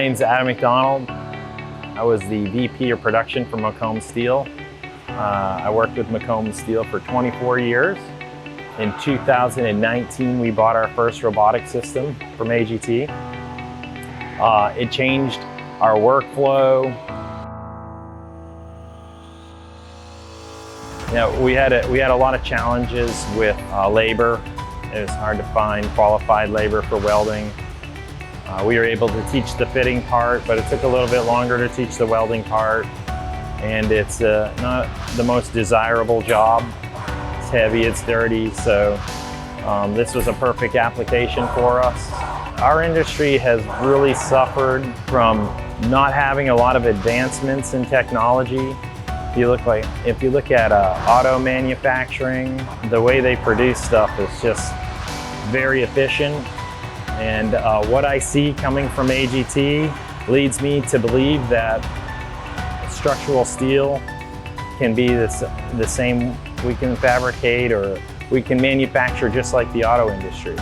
name's Adam MacDonald. I was the VP of production for McComb Steel. I worked with McComb Steel for 24 years. In 2019, we bought our first robotic system from AGT. It changed our workflow. You know, we had a lot of challenges with labor. It was hard to find qualified labor for welding. We were able to teach the fitting part, but it took a little bit longer to teach the welding part. And it's not the most desirable job. It's heavy, it's dirty, so this was a perfect application for us. Our industry has really suffered from not having a lot of advancements in technology. If you look at auto manufacturing, the way they produce stuff is just very efficient. And what I see coming from AGT leads me to believe that structural steel can be the same. We can fabricate or we can manufacture just like the auto industry.